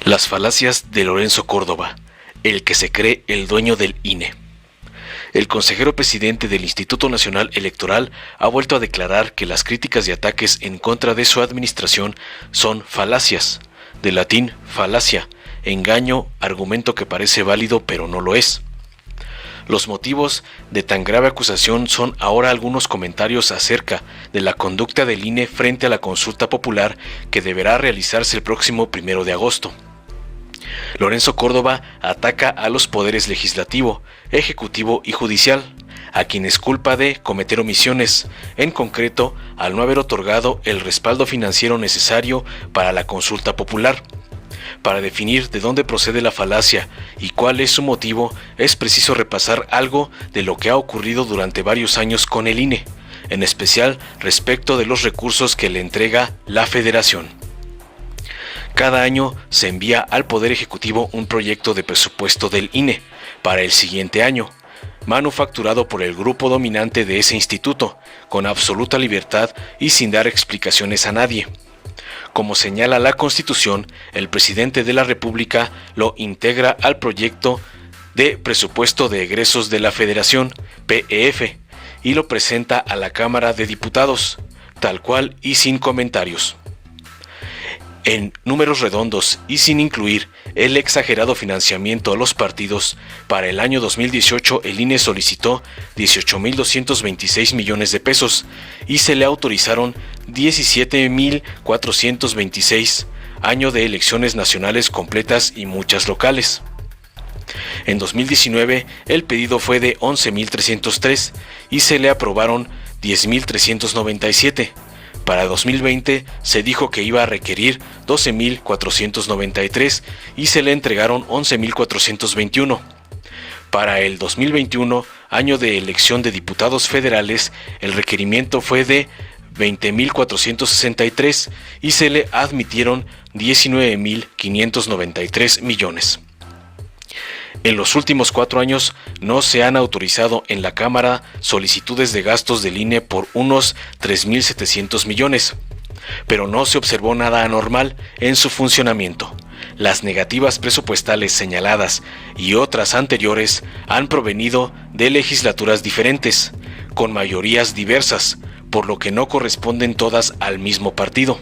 Las falacias de Lorenzo Córdoba, el que se cree el dueño del INE. El consejero presidente del Instituto Nacional Electoral ha vuelto a declarar que las críticas y ataques en contra de su administración son falacias, del latín falacia, engaño, argumento que parece válido pero no lo es. Los motivos de tan grave acusación son ahora algunos comentarios acerca de la conducta del INE frente a la consulta popular que deberá realizarse el próximo 1 de agosto. Lorenzo Córdoba ataca a los poderes legislativo, ejecutivo y judicial, a quienes culpa de cometer omisiones, en concreto al no haber otorgado el respaldo financiero necesario para la consulta popular. Para definir de dónde procede la falacia y cuál es su motivo, es preciso repasar algo de lo que ha ocurrido durante varios años con el INE, en especial respecto de los recursos que le entrega la Federación. Cada año se envía al Poder Ejecutivo un proyecto de presupuesto del INE para el siguiente año, manufacturado por el grupo dominante de ese instituto, con absoluta libertad y sin dar explicaciones a nadie. Como señala la Constitución, el presidente de la República lo integra al proyecto de presupuesto de egresos de la Federación, PEF, y lo presenta a la Cámara de Diputados, tal cual y sin comentarios. En números redondos y sin incluir el exagerado financiamiento a los partidos, para el año 2018 el INE solicitó 18.226 millones de pesos y se le autorizaron 17.426, año de elecciones nacionales completas y muchas locales. En 2019 el pedido fue de 11.303 y se le aprobaron 10.397. Para 2020 se dijo que iba a requerir 12.493 y se le entregaron 11.421. Para el 2021, año de elección de diputados federales, el requerimiento fue de 20.463 y se le admitieron 19.593 millones. En los últimos 4 años no se han autorizado en la Cámara solicitudes de gastos del INE por unos 3.700 millones, pero no se observó nada anormal en su funcionamiento. Las negativas presupuestales señaladas y otras anteriores han provenido de legislaturas diferentes, con mayorías diversas, por lo que no corresponden todas al mismo partido.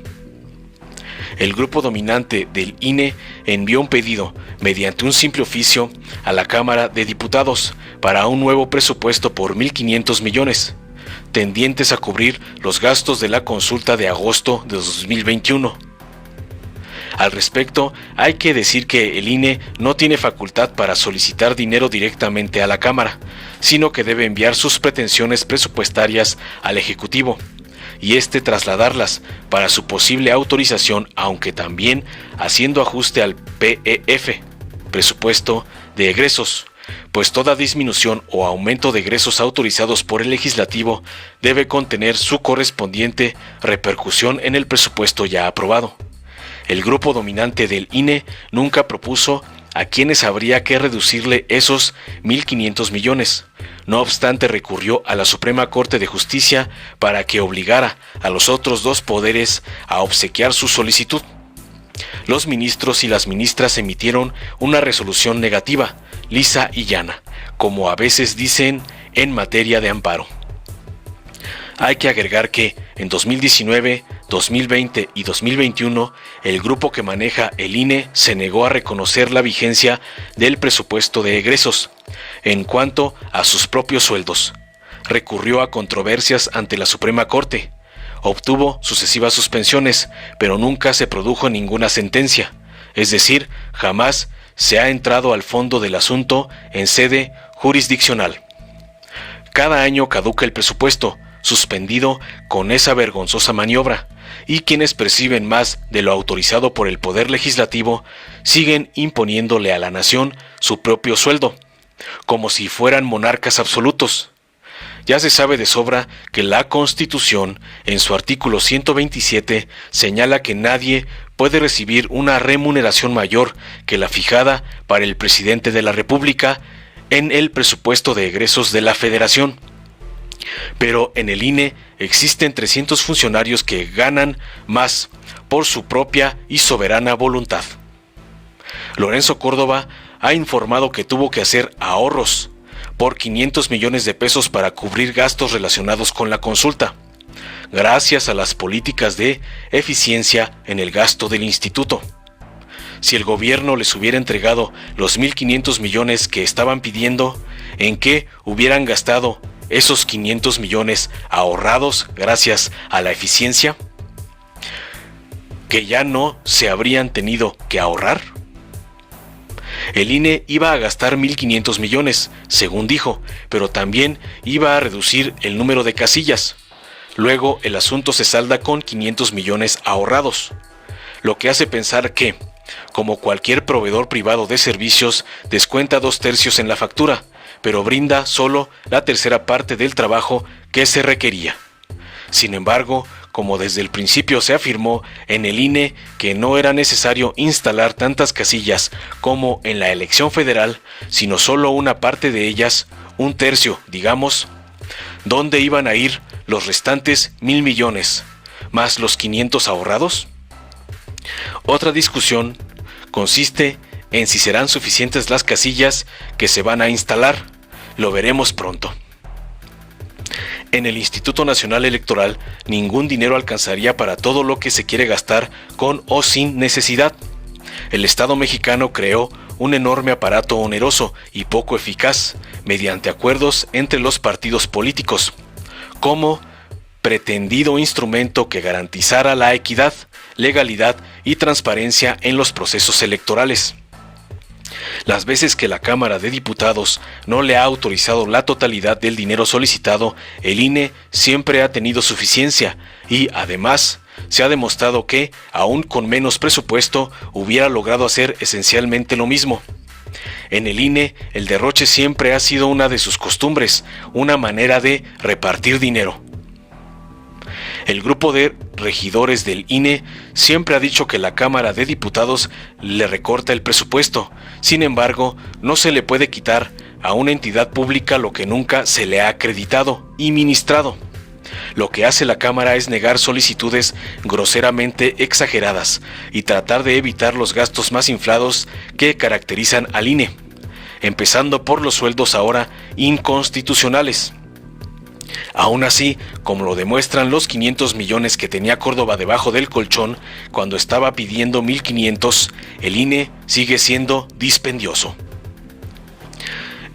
El grupo dominante del INE envió un pedido, mediante un simple oficio, a la Cámara de Diputados para un nuevo presupuesto por 1.500 millones, tendientes a cubrir los gastos de la consulta de agosto de 2021. Al respecto, hay que decir que el INE no tiene facultad para solicitar dinero directamente a la Cámara, sino que debe enviar sus pretensiones presupuestarias al Ejecutivo, y trasladarlas para su posible autorización, aunque también haciendo ajuste al PEF, presupuesto de egresos, pues toda disminución o aumento de egresos autorizados por el legislativo debe contener su correspondiente repercusión en el presupuesto ya aprobado. El grupo dominante del INE nunca propuso a quienes habría que reducirle esos 1.500 millones. No obstante, recurrió a la Suprema Corte de Justicia para que obligara a los otros 2 poderes a obsequiar su solicitud. Los ministros y las ministras emitieron una resolución negativa, lisa y llana, como a veces dicen en materia de amparo. Hay que agregar que en 2019, 2020 y 2021, el grupo que maneja el INE se negó a reconocer la vigencia del presupuesto de egresos en cuanto a sus propios sueldos. Recurrió a controversias ante la Suprema Corte, obtuvo sucesivas suspensiones, pero nunca se produjo ninguna sentencia, es decir, jamás se ha entrado al fondo del asunto en sede jurisdiccional. Cada año caduca el presupuesto, suspendido con esa vergonzosa maniobra, y quienes perciben más de lo autorizado por el Poder Legislativo siguen imponiéndole a la nación su propio sueldo, como si fueran monarcas absolutos. Ya se sabe de sobra que la Constitución, en su artículo 127, señala que nadie puede recibir una remuneración mayor que la fijada para el presidente de la República en el presupuesto de egresos de la Federación. Pero en el INE existen 300 funcionarios que ganan más por su propia y soberana voluntad. Lorenzo Córdoba ha informado que tuvo que hacer ahorros por 500 millones de pesos para cubrir gastos relacionados con la consulta, gracias a las políticas de eficiencia en el gasto del instituto. Si el gobierno les hubiera entregado los 1.500 millones que estaban pidiendo, ¿en qué hubieran gastado esos 500 millones ahorrados gracias a la eficiencia? ¿Que ya no se habrían tenido que ahorrar? El INE iba a gastar 1.500 millones, según dijo, pero también iba a reducir el número de casillas. Luego el asunto se salda con 500 millones ahorrados, lo que hace pensar que, como cualquier proveedor privado de servicios, descuenta 2/3 en la factura, pero brinda solo la tercera parte del trabajo que se requería. Sin embargo, como desde el principio se afirmó en el INE que no era necesario instalar tantas casillas como en la elección federal, sino solo una parte de ellas, 1/3, digamos, ¿dónde iban a ir los restantes 1.000 millones, más los 500 ahorrados? Otra discusión consiste en si serán suficientes las casillas que se van a instalar. Lo veremos pronto. En el Instituto Nacional Electoral, ningún dinero alcanzaría para todo lo que se quiere gastar con o sin necesidad. El Estado mexicano creó un enorme aparato oneroso y poco eficaz, mediante acuerdos entre los partidos políticos, como pretendido instrumento que garantizara la equidad, legalidad y transparencia en los procesos electorales. Las veces que la Cámara de Diputados no le ha autorizado la totalidad del dinero solicitado, el INE siempre ha tenido suficiencia y, además, se ha demostrado que, aún con menos presupuesto, hubiera logrado hacer esencialmente lo mismo. En el INE, el derroche siempre ha sido una de sus costumbres, una manera de repartir dinero. El grupo de regidores del INE siempre ha dicho que la Cámara de Diputados le recorta el presupuesto. Sin embargo, no se le puede quitar a una entidad pública lo que nunca se le ha acreditado y ministrado. Lo que hace la Cámara es negar solicitudes groseramente exageradas y tratar de evitar los gastos más inflados que caracterizan al INE, empezando por los sueldos ahora inconstitucionales. Aún así, como lo demuestran los 500 millones que tenía Córdoba debajo del colchón cuando estaba pidiendo 1.500, el INE sigue siendo dispendioso.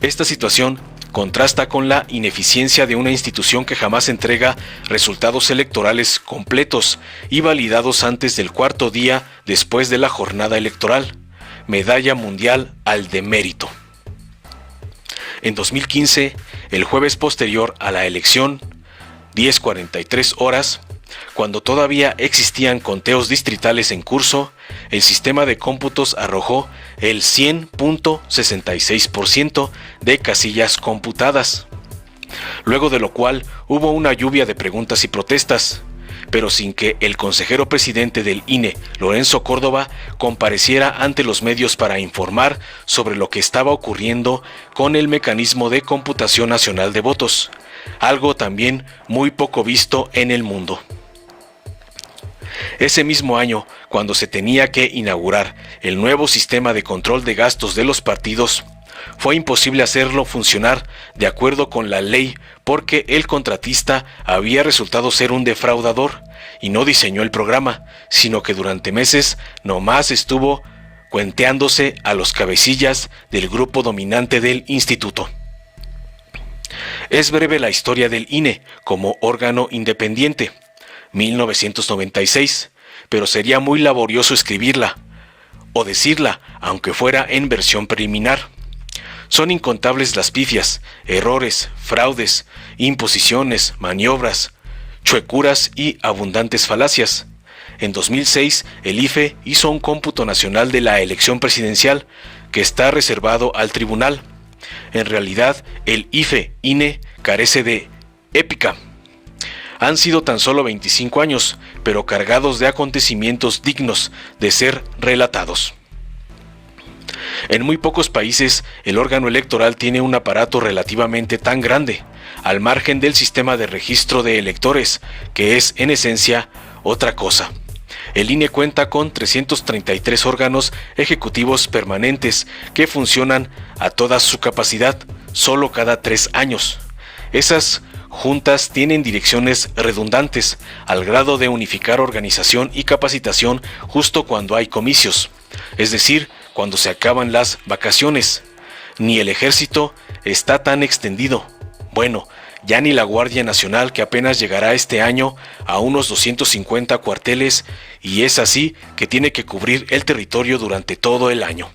Esta situación contrasta con la ineficiencia de una institución que jamás entrega resultados electorales completos y validados antes del cuarto día después de la jornada electoral. Medalla mundial al demérito. En 2015, el jueves posterior a la elección, 10:43 horas, cuando todavía existían conteos distritales en curso, el sistema de cómputos arrojó el 100.66% de casillas computadas, luego de lo cual hubo una lluvia de preguntas y protestas, pero sin que el consejero presidente del INE, Lorenzo Córdoba, compareciera ante los medios para informar sobre lo que estaba ocurriendo con el mecanismo de computación nacional de votos, algo también muy poco visto en el mundo. Ese mismo año, cuando se tenía que inaugurar el nuevo sistema de control de gastos de los partidos, fue imposible hacerlo funcionar de acuerdo con la ley porque el contratista había resultado ser un defraudador y no diseñó el programa, sino que durante meses nomás estuvo cuenteándose a los cabecillas del grupo dominante del instituto. Es breve la historia del INE como órgano independiente, 1996, pero sería muy laborioso escribirla, o decirla, aunque fuera en versión preliminar. Son incontables las pifias, errores, fraudes, imposiciones, maniobras, chuecuras y abundantes falacias. En 2006, el IFE hizo un cómputo nacional de la elección presidencial que está reservado al tribunal. En realidad, el IFE-INE carece de épica. Han sido tan solo 25 años, pero cargados de acontecimientos dignos de ser relatados. En muy pocos países, el órgano electoral tiene un aparato relativamente tan grande, al margen del sistema de registro de electores, que es, en esencia, otra cosa. El INE cuenta con 333 órganos ejecutivos permanentes que funcionan a toda su capacidad, solo cada 3 años. Esas juntas tienen direcciones redundantes, al grado de unificar organización y capacitación justo cuando hay comicios, es decir, cuando se acaban las vacaciones. Ni el ejército está tan extendido. Bueno, ya ni la Guardia Nacional, que apenas llegará este año a unos 250 cuarteles, y es así que tiene que cubrir el territorio durante todo el año.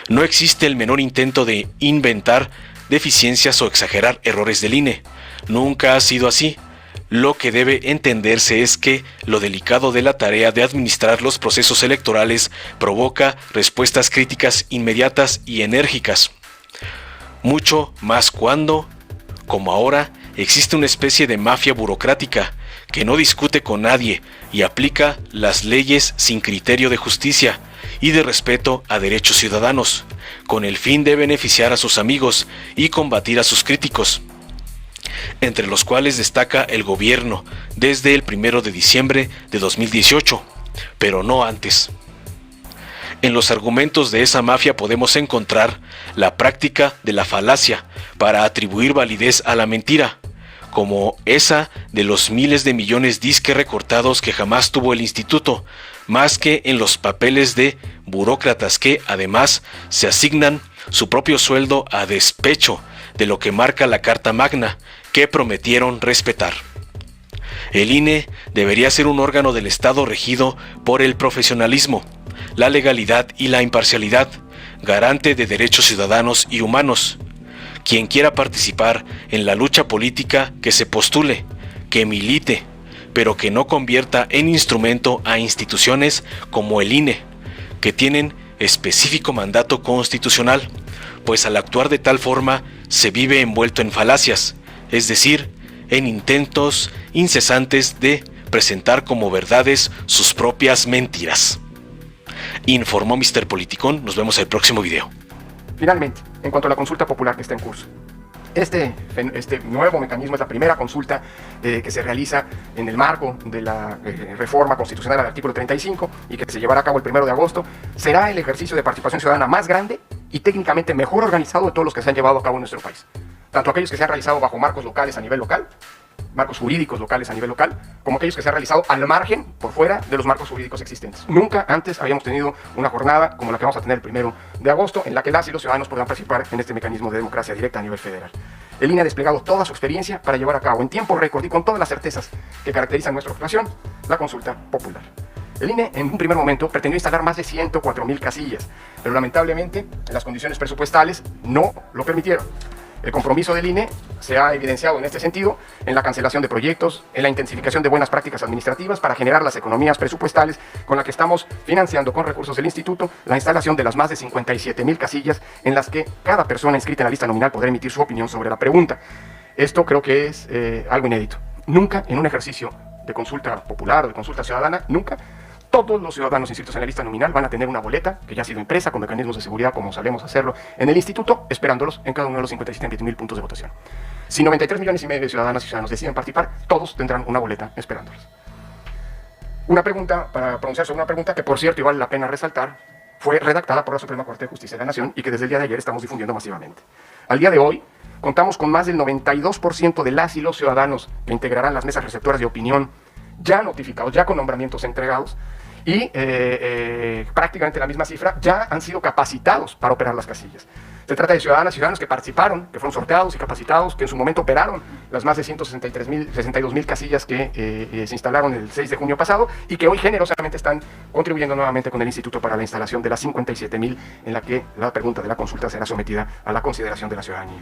No existe el menor intento de inventar deficiencias o exagerar errores del INE. Nunca ha sido así. Lo que debe entenderse es que lo delicado de la tarea de administrar los procesos electorales provoca respuestas críticas inmediatas y enérgicas. Mucho más cuando, como ahora, existe una especie de mafia burocrática que no discute con nadie y aplica las leyes sin criterio de justicia y de respeto a derechos ciudadanos, con el fin de beneficiar a sus amigos y combatir a sus críticos, entre los cuales destaca el gobierno desde el 1 de diciembre de 2018, pero no antes. En los argumentos de esa mafia podemos encontrar la práctica de la falacia para atribuir validez a la mentira, como esa de los miles de millones disque recortados que jamás tuvo el instituto, más que en los papeles de burócratas que, además, se asignan su propio sueldo a despecho de lo que marca la Carta Magna, que prometieron respetar. El INE debería ser un órgano del Estado regido por el profesionalismo, la legalidad y la imparcialidad, garante de derechos ciudadanos y humanos. Quien quiera participar en la lucha política, que se postule, que milite, pero que no convierta en instrumento a instituciones como el INE, que tienen específico mandato constitucional, pues al actuar de tal forma se vive envuelto en falacias, es decir, en intentos incesantes de presentar como verdades sus propias mentiras. Informó Mr. Politicón. Nos vemos en el próximo video. Finalmente, en cuanto a la consulta popular que está en curso, este nuevo mecanismo es la primera consulta que se realiza en el marco de la reforma constitucional al artículo 35 y que se llevará a cabo el 1 de agosto. Será el ejercicio de participación ciudadana más grande y técnicamente mejor organizado de todos los que se han llevado a cabo en nuestro país. Tanto aquellos que se han realizado bajo marcos locales a nivel local, marcos jurídicos locales a nivel local, como aquellos que se han realizado al margen, por fuera de los marcos jurídicos existentes. Nunca antes habíamos tenido una jornada como la que vamos a tener el 1 de agosto, en la que las y los ciudadanos podrán participar en este mecanismo de democracia directa a nivel federal. El INE ha desplegado toda su experiencia para llevar a cabo en tiempo récord y con todas las certezas que caracterizan nuestra operación, la consulta popular. El INE en un primer momento pretendió instalar más de 104,000 casillas, pero lamentablemente las condiciones presupuestales no lo permitieron. El compromiso del INE se ha evidenciado en este sentido en la cancelación de proyectos, en la intensificación de buenas prácticas administrativas para generar las economías presupuestales con las que estamos financiando con recursos del instituto la instalación de las más de 57,000 casillas en las que cada persona inscrita en la lista nominal podrá emitir su opinión sobre la pregunta. Esto creo que es algo inédito. Nunca en un ejercicio de consulta popular o de consulta ciudadana, nunca todos los ciudadanos inscritos en la lista nominal van a tener una boleta que ya ha sido impresa con mecanismos de seguridad como sabemos hacerlo en el instituto, esperándolos en cada uno de los 57,000 puntos de votación. Si 93,5 millones de ciudadanas y ciudadanos deciden participar, todos tendrán una boleta esperándolos. Una pregunta, para pronunciar sobre una pregunta que, por cierto, y vale la pena resaltar, fue redactada por la Suprema Corte de Justicia de la Nación y que desde el día de ayer estamos difundiendo masivamente. Al día de hoy, contamos con más del 92% de las y los ciudadanos que integrarán las mesas receptoras de opinión ya notificados, ya con nombramientos entregados, y prácticamente la misma cifra ya han sido capacitados para operar las casillas. Se trata de ciudadanas y ciudadanos que participaron, que fueron sorteados y capacitados, que en su momento operaron las más de 162,000 casillas que se instalaron el 6 de junio pasado y que hoy generosamente están contribuyendo nuevamente con el instituto para la instalación de las 57,000 en la que la pregunta de la consulta será sometida a la consideración de la ciudadanía.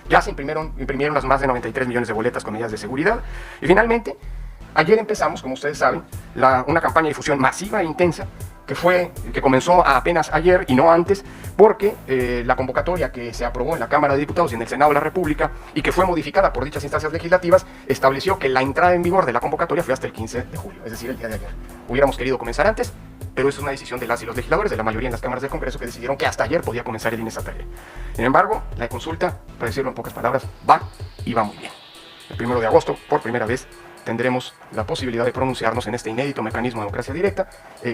Ya se imprimieron las más de 93 millones de boletas con medidas de seguridad y finalmente ayer empezamos, como ustedes saben, una campaña de difusión masiva e intensa que comenzó apenas ayer y no antes, porque la convocatoria que se aprobó en la Cámara de Diputados y en el Senado de la República y que fue modificada por dichas instancias legislativas estableció que la entrada en vigor de la convocatoria fue hasta el 15 de julio, es decir, el día de ayer. Hubiéramos querido comenzar antes, pero es una decisión de las y los legisladores, de la mayoría en las cámaras del Congreso, que decidieron que hasta ayer podía comenzar el INE estatal. Sin embargo, la consulta, para decirlo en pocas palabras, va y va muy bien. El 1 de agosto, por primera vez, tendremos la posibilidad de pronunciarnos en este inédito mecanismo de democracia directa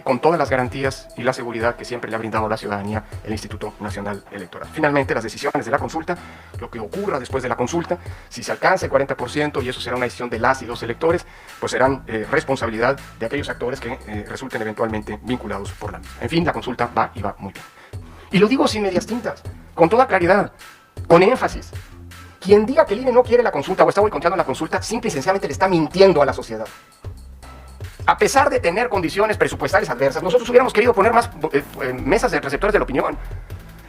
con todas las garantías y la seguridad que siempre le ha brindado a la ciudadanía el Instituto Nacional Electoral. Finalmente, las decisiones de la consulta, lo que ocurra después de la consulta, si se alcanza el 40%, y eso será una decisión de las y los electores, pues serán responsabilidad de aquellos actores que resulten eventualmente vinculados por la misma. En fin, la consulta va y va muy bien. Y lo digo sin medias tintas, con toda claridad, con énfasis. Quien diga que el INE no quiere la consulta o está boicoteando la consulta, simple y sencillamente le está mintiendo a la sociedad. A pesar de tener condiciones presupuestales adversas, nosotros hubiéramos querido poner más mesas de receptores de la opinión.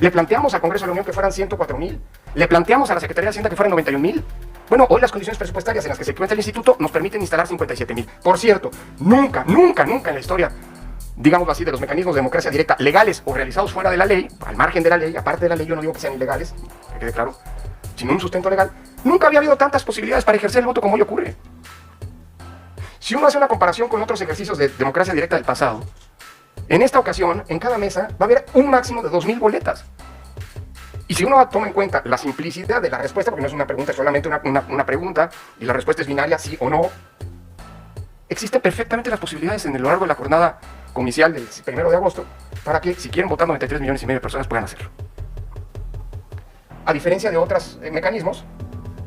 Le planteamos al Congreso de la Unión que fueran 104,000. Le planteamos a la Secretaría de Hacienda que fueran 91,000. Bueno, hoy las condiciones presupuestarias en las que se encuentra el instituto nos permiten instalar 57,000. Por cierto, nunca en la historia, digámoslo así, de los mecanismos de democracia directa, legales o realizados fuera de la ley, al margen de la ley, aparte de la ley, yo no digo que sean ilegales, que quede claro, sin un sustento legal, nunca había habido tantas posibilidades para ejercer el voto como hoy ocurre. Si uno hace una comparación con otros ejercicios de democracia directa del pasado, en esta ocasión, en cada mesa, va a haber un máximo de 2,000 boletas. Y si uno toma en cuenta la simplicidad de la respuesta, porque no es una pregunta, es solamente una pregunta, y la respuesta es binaria, sí o no, existen perfectamente las posibilidades en lo largo de la jornada comicial del 1 de agosto, para que, si quieren votar 93,5 millones de personas, puedan hacerlo. A diferencia de otros mecanismos,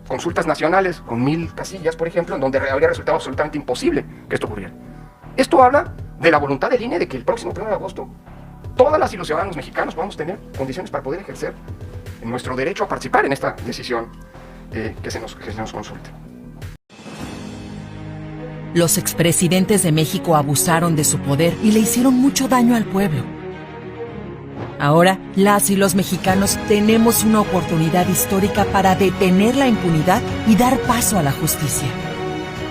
consultas nacionales con 1,000 casillas, por ejemplo, en donde habría resultado absolutamente imposible que esto ocurriera. Esto habla de la voluntad del INE de que el próximo 1 de agosto todas las y los ciudadanos mexicanos vamos a tener condiciones para poder ejercer nuestro derecho a participar en esta decisión que se nos consulte. Los expresidentes de México abusaron de su poder y le hicieron mucho daño al pueblo. Ahora, las y los mexicanos tenemos una oportunidad histórica para detener la impunidad y dar paso a la justicia.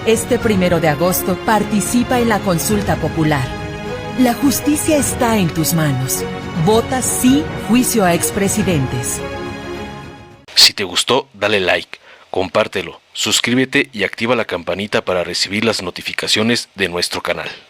Este 1 de agosto participa en la consulta popular. La justicia está en tus manos. Vota sí, juicio a expresidentes. Si te gustó, dale like, compártelo, suscríbete y activa la campanita para recibir las notificaciones de nuestro canal.